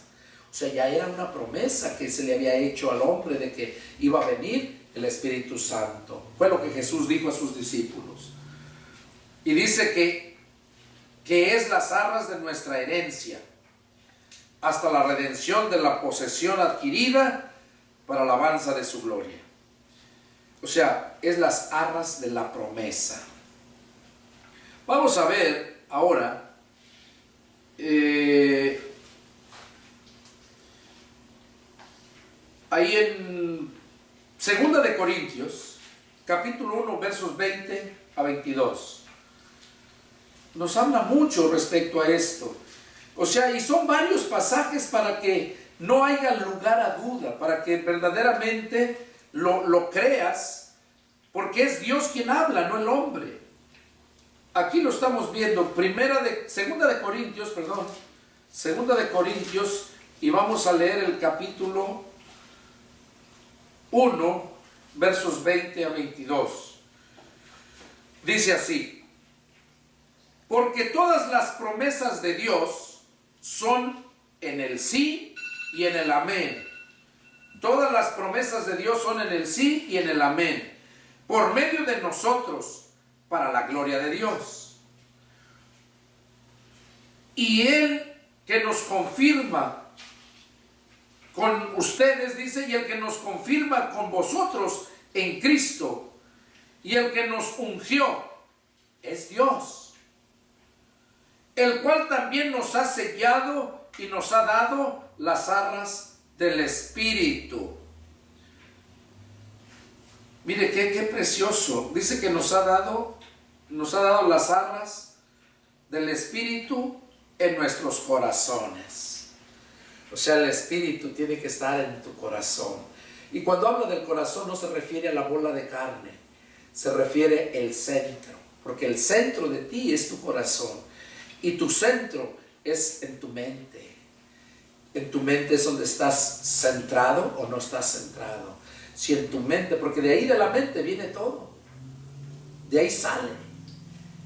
O sea, ya era una promesa que se le había hecho al hombre de que iba a venir el Espíritu Santo. Fue lo que Jesús dijo a sus discípulos. Y dice que es las arras de nuestra herencia, hasta la redención de la posesión adquirida para la alabanza de su gloria. O sea, es las arras de la promesa. Vamos a ver ahora ahí en 2 de Corintios, capítulo 1, versos 20 a 22. Nos habla mucho respecto a esto. O sea, y son varios pasajes para que no haya lugar a duda, para que verdaderamente lo creas, porque es Dios quien habla, no el hombre. Aquí lo estamos viendo, 2 de Corintios, y vamos a leer el capítulo 1, versos 20 a 22. Dice así: porque todas las promesas de Dios son en el sí y en el amén. Todas las promesas de Dios son en el sí y en el amén, por medio de nosotros, para la gloria de Dios. Y Él que nos confirma con ustedes, dice, y el que nos confirma con vosotros en Cristo, y el que nos ungió es Dios, el cual también nos ha sellado y nos ha dado las arras del Espíritu. Mire qué precioso. Dice que nos ha dado las arras del Espíritu en nuestros corazones. O sea, el Espíritu tiene que estar en tu corazón. Y cuando habla del corazón no se refiere a la bola de carne, se refiere al centro, porque el centro de ti es tu corazón y tu centro es en tu mente. En tu mente es donde estás centrado o no estás centrado. Si en tu mente, porque de ahí de la mente viene todo, de ahí sale.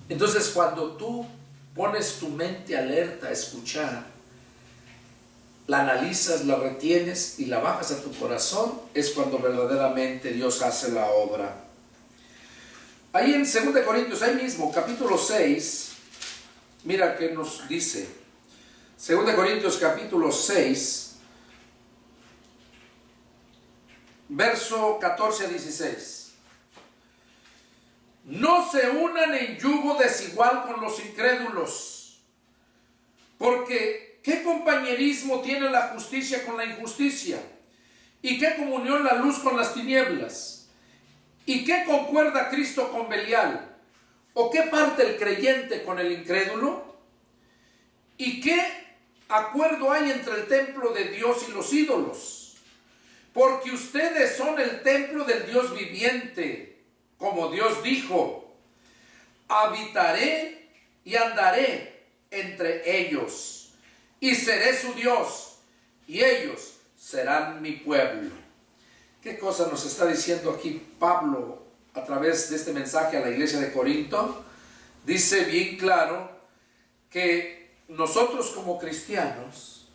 Entonces cuando tú pones tu mente alerta a escuchar, la analizas, la retienes y la bajas a tu corazón, es cuando verdaderamente Dios hace la obra. Ahí en 2 Corintios, ahí mismo, capítulo 6, mira que nos dice. 2 Corintios capítulo 6, verso 14 a 16. No se unan en yugo desigual con los incrédulos, porque ¿qué compañerismo tiene la justicia con la injusticia? ¿Y qué comunión la luz con las tinieblas? ¿Y qué concuerda Cristo con Belial? ¿O qué parte el creyente con el incrédulo? ¿Y qué acuerdo hay entre el templo de Dios y los ídolos? Porque ustedes son el templo del Dios viviente. Como Dios dijo, habitaré y andaré entre ellos, y seré su Dios, y ellos serán mi pueblo. ¿Qué cosa nos está diciendo aquí Pablo a través de este mensaje a la iglesia de Corinto? Dice bien claro que nosotros como cristianos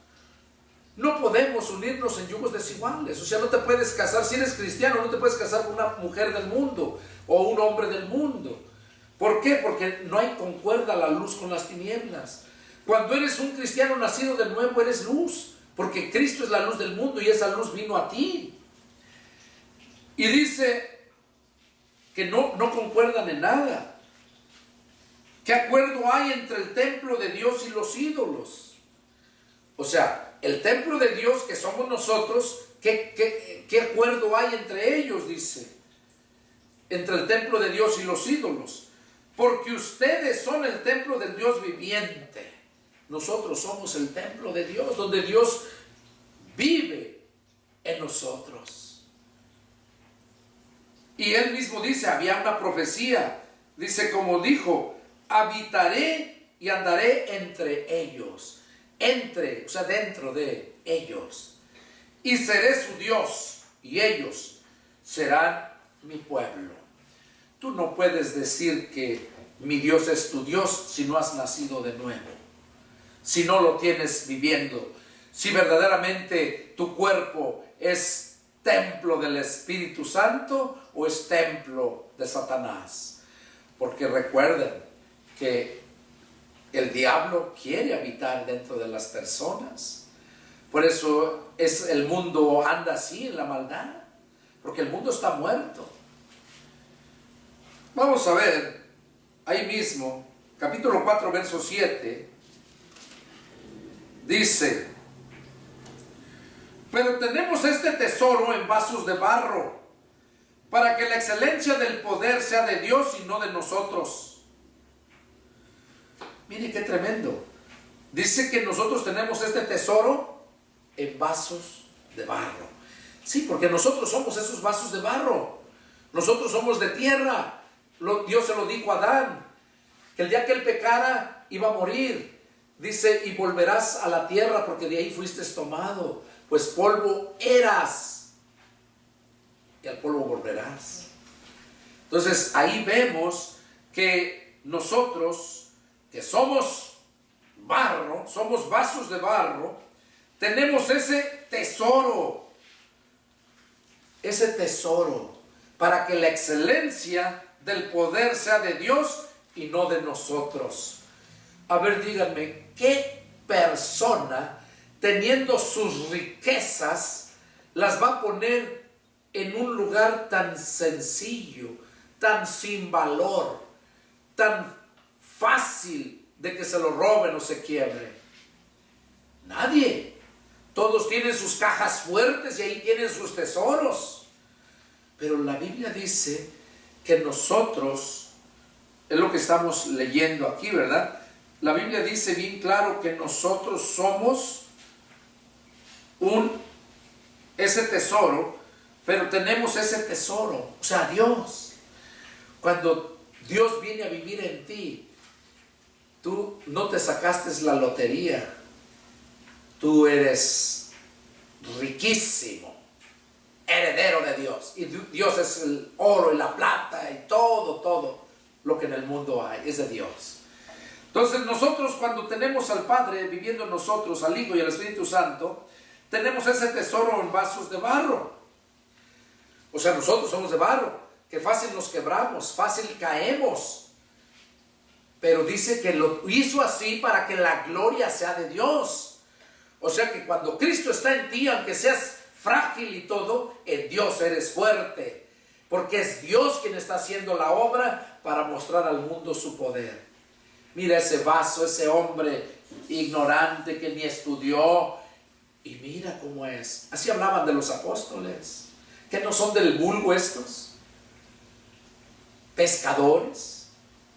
no podemos unirnos en yugos desiguales. O sea, no te puedes casar, si eres cristiano, no te puedes casar con una mujer del mundo o un hombre del mundo. ¿Por qué? Porque no hay concuerda la luz con las tinieblas. Cuando eres un cristiano nacido de nuevo, eres luz, porque Cristo es la luz del mundo y esa luz vino a ti. Y dice que no concuerdan en nada. ¿Qué acuerdo hay entre el templo de Dios y los ídolos? O sea, el templo de Dios que somos nosotros, ¿qué acuerdo hay entre ellos? Dice, entre el templo de Dios y los ídolos. Porque ustedes son el templo del Dios viviente. Nosotros somos el templo de Dios, donde Dios vive en nosotros. Y él mismo dice, había una profecía, dice como dijo, habitaré y andaré entre ellos. Entre, o sea, dentro de ellos. Y seré su Dios, y ellos serán mi pueblo. Tú no puedes decir que mi Dios es tu Dios si no has nacido de nuevo, si no lo tienes viviendo, si verdaderamente tu cuerpo es templo del Espíritu Santo o es templo de Satanás. Porque recuerden que el diablo quiere habitar dentro de las personas. Por eso el mundo anda así en la maldad, porque el mundo está muerto. Vamos a ver, ahí mismo, capítulo 4, verso 7, dice, pero tenemos este tesoro en vasos de barro, para que la excelencia del poder sea de Dios y no de nosotros. Mire qué tremendo. Dice que nosotros tenemos este tesoro en vasos de barro. Sí, porque nosotros somos esos vasos de barro. Nosotros somos de tierra. Dios se lo dijo a Adán, que el día que él pecara iba a morir. Dice, y volverás a la tierra porque de ahí fuiste tomado. Pues polvo eras y al polvo volverás. Entonces ahí vemos que nosotros, que somos barro, somos vasos de barro, tenemos ese tesoro para que la excelencia del poder sea de Dios y no de nosotros. A ver, díganme, ¿qué persona teniendo sus riquezas las va a poner en un lugar tan sencillo, tan sin valor, tan fácil de que se lo roben o se quiebre? Nadie. Todos tienen sus cajas fuertes y ahí tienen sus tesoros. Pero la Biblia dice que nosotros, es lo que estamos leyendo aquí, ¿verdad? La Biblia dice bien claro que nosotros somos ese tesoro, pero tenemos ese tesoro, o sea, Dios. Cuando Dios viene a vivir en ti, tú no te sacaste la lotería, tú eres riquísimo, heredero de Dios, y Dios es el oro y la plata y todo lo que en el mundo hay, es de Dios. Entonces nosotros, cuando tenemos al Padre viviendo en nosotros, al Hijo y al Espíritu Santo, tenemos ese tesoro en vasos de barro. O sea, nosotros somos de barro, que fácil nos quebramos, fácil caemos. Pero dice que lo hizo así para que la gloria sea de Dios. O sea que cuando Cristo está en ti, aunque seas frágil y todo, en Dios eres fuerte. Porque es Dios quien está haciendo la obra para mostrar al mundo su poder. Mira ese vaso, ese hombre ignorante que ni estudió. Y mira cómo es. Así hablaban de los apóstoles. ¿Que no son del vulgo estos? Pescadores.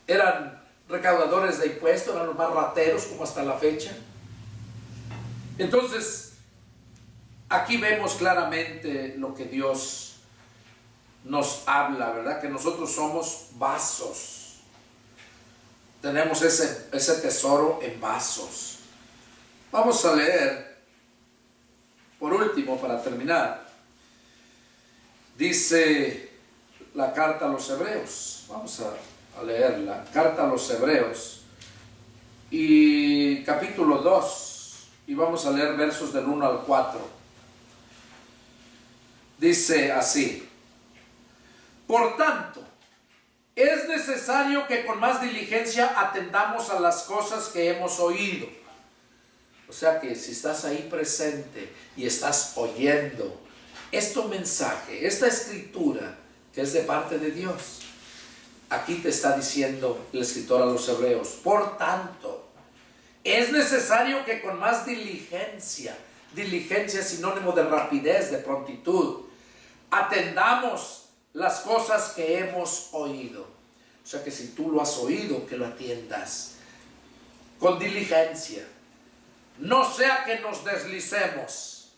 Eran recaudadores de impuestos, eran los más rateros como hasta la fecha. Entonces, aquí vemos claramente lo que Dios nos habla, ¿verdad? Que nosotros somos vasos. Tenemos ese tesoro en vasos. Vamos a leer, por último, para terminar. Dice la carta a los Hebreos. Vamos a leer la carta a los Hebreos. Y capítulo 2. Y vamos a leer versos del 1 al 4. Dice así: por tanto, es necesario que con más diligencia atendamos a las cosas que hemos oído. O sea que si estás ahí presente y estás oyendo este mensaje, esta escritura que es de parte de Dios, aquí te está diciendo el escritor a los Hebreos, por tanto, es necesario que con más diligencia es sinónimo de rapidez, de prontitud, atendamos las cosas que hemos oído. O sea que si tú lo has oído, que lo atiendas con diligencia. No sea que nos deslicemos,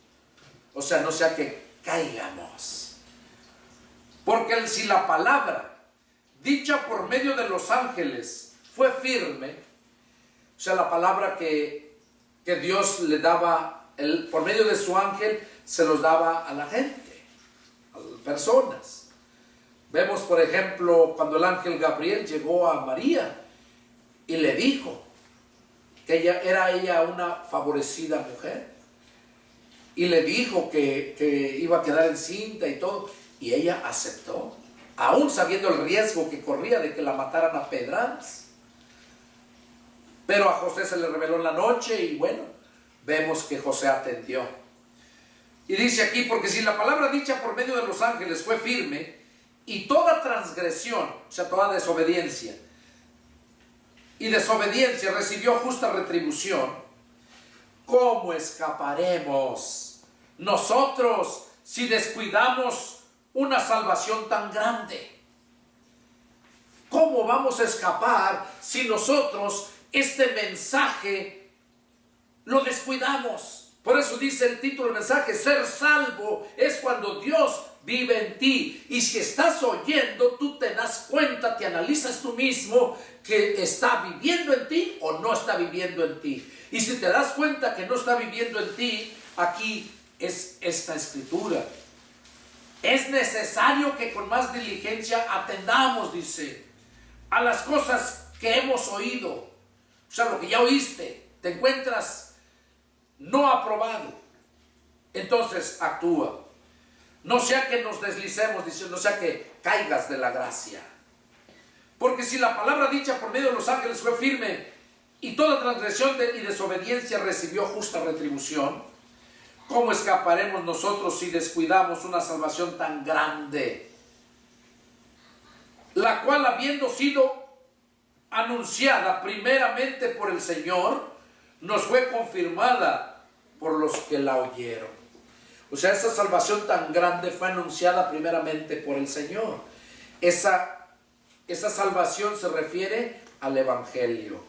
o sea, no sea que caigamos. Porque si la palabra dicha por medio de los ángeles fue firme, o sea, la palabra que Dios le daba, por medio de su ángel, se los daba a la gente, a las personas. Vemos, por ejemplo, cuando el ángel Gabriel llegó a María y le dijo que era ella una favorecida mujer. Y le dijo que iba a quedar encinta y todo. Y ella aceptó, aún sabiendo el riesgo que corría de que la mataran a pedradas. Pero a José se le reveló en la noche y bueno, vemos que José atendió. Y dice aquí, porque si la palabra dicha por medio de los ángeles fue firme, y toda transgresión, o sea, toda desobediencia, y desobediencia recibió justa retribución, ¿cómo escaparemos nosotros si descuidamos una salvación tan grande? ¿Cómo vamos a escapar si nosotros este mensaje lo descuidamos? Por eso dice el título del mensaje, ser salvo es cuando Dios vive en ti. Y si estás oyendo, tú te das cuenta, te analizas tú mismo que está viviendo en ti o no está viviendo en ti. Y si te das cuenta que no está viviendo en ti, aquí es esta escritura. Es necesario que con más diligencia atendamos, dice, a las cosas que hemos oído. O sea, lo que ya oíste, te encuentras no aprobado, entonces actúa. No sea que nos deslicemos, dice, no sea que caigas de la gracia. Porque si la palabra dicha por medio de los ángeles fue firme, y toda transgresión y desobediencia recibió justa retribución, ¿cómo escaparemos nosotros si descuidamos una salvación tan grande? La cual, habiendo sido anunciada primeramente por el Señor, nos fue confirmada por los que la oyeron. O sea, esa salvación tan grande fue anunciada primeramente por el Señor. Esa salvación se refiere al Evangelio,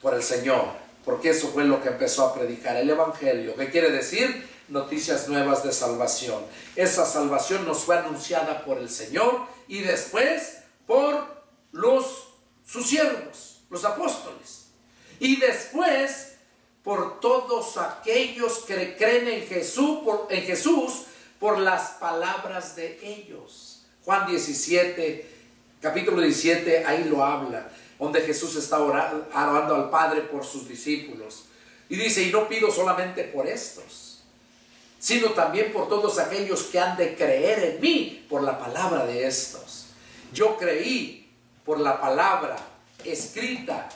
por el Señor, porque eso fue lo que empezó a predicar, el Evangelio, que quiere decir noticias nuevas de salvación. Esa salvación nos fue anunciada por el Señor y después por sus siervos, los apóstoles, y después por todos aquellos que creen en Jesús por las palabras de ellos. Juan 17, capítulo 17, ahí lo habla, donde Jesús está orando al Padre por sus discípulos. Y dice, y no pido solamente por estos, sino también por todos aquellos que han de creer en mí por la palabra de estos. Yo creí por la palabra escrita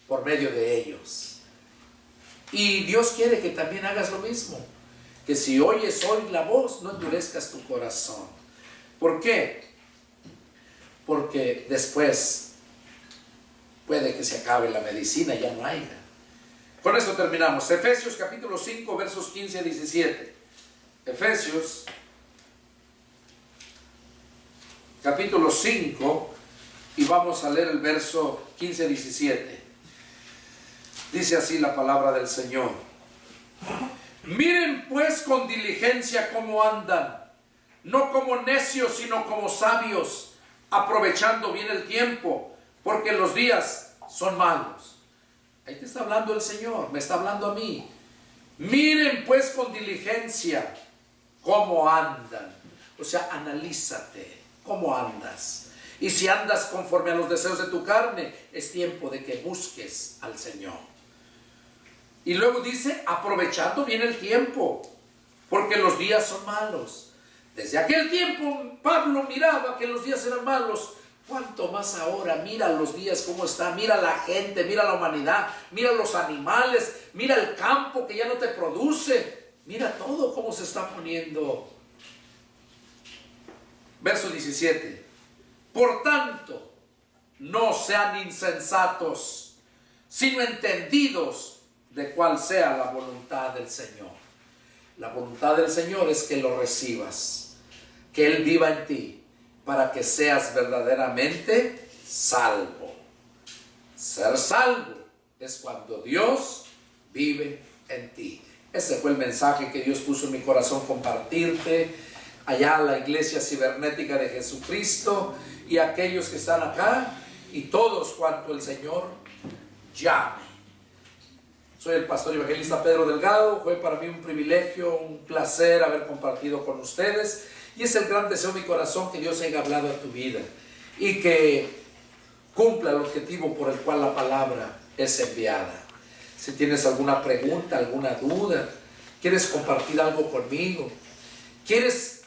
por medio de ellos. Y Dios quiere que también hagas lo mismo, que si oyes hoy la voz, no endurezcas tu corazón. ¿Por qué? Porque después puede que se acabe la medicina, ya no haya. Con esto terminamos. Efesios capítulo 5, versos 15 a 17. Efesios capítulo 5, y vamos a leer el verso 15 a 17. Dice así la palabra del Señor. Miren pues con diligencia cómo andan, no como necios, sino como sabios, aprovechando bien el tiempo, porque los días son malos. Ahí te está hablando el Señor, me está hablando a mí. Miren pues con diligencia cómo andan. O sea, analízate, cómo andas. Y si andas conforme a los deseos de tu carne, es tiempo de que busques al Señor. Y luego dice, aprovechando bien el tiempo, porque los días son malos. Desde aquel tiempo Pablo miraba que los días eran malos. ¿Cuánto más ahora? Mira los días cómo están, mira la gente, mira la humanidad, mira los animales, mira el campo que ya no te produce, mira todo cómo se está poniendo. Verso 17. Por tanto, no sean insensatos, sino entendidos de cuál sea la voluntad del Señor. La voluntad del Señor es que lo recibas, que Él viva en ti, para que seas verdaderamente salvo. Ser salvo es cuando Dios vive en ti. Ese fue el mensaje que Dios puso en mi corazón compartirte allá a la iglesia cibernética de Jesucristo y aquellos que están acá y todos cuanto el Señor llame. Soy el pastor evangelista Pedro Delgado. Fue para mí un privilegio, un placer haber compartido con ustedes. Y es el gran deseo de mi corazón que Dios haya hablado a tu vida y que cumpla el objetivo por el cual la palabra es enviada. Si tienes alguna pregunta, alguna duda, quieres compartir algo conmigo, quieres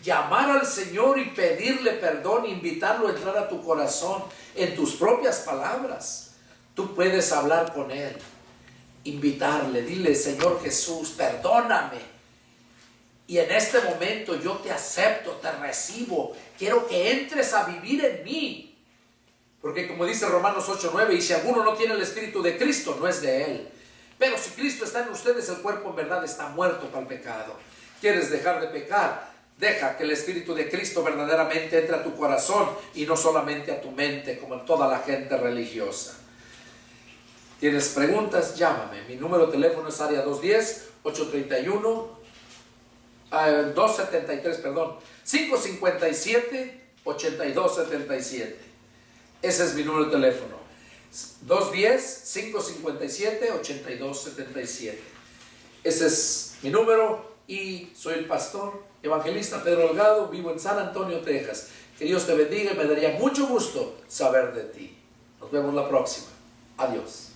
llamar al Señor y pedirle perdón, invitarlo a entrar a tu corazón en tus propias palabras, tú puedes hablar con Él. Invitarle, dile: Señor Jesús, perdóname, y en este momento yo te acepto, te recibo, quiero que entres a vivir en mí, porque como dice Romanos 8:9, y si alguno no tiene el Espíritu de Cristo, no es de Él. Pero si Cristo está en ustedes, el cuerpo en verdad está muerto para el pecado. ¿Quieres dejar de pecar? Deja que el Espíritu de Cristo verdaderamente entre a tu corazón y no solamente a tu mente, como en toda la gente religiosa. ¿Tienes preguntas? Llámame. Mi número de teléfono es área 557-8277. Ese es mi número de teléfono. 210-557-8277. Ese es mi número y soy el pastor evangelista Pedro Delgado. Vivo en San Antonio, Texas. Que Dios te bendiga y me daría mucho gusto saber de ti. Nos vemos la próxima. Adiós.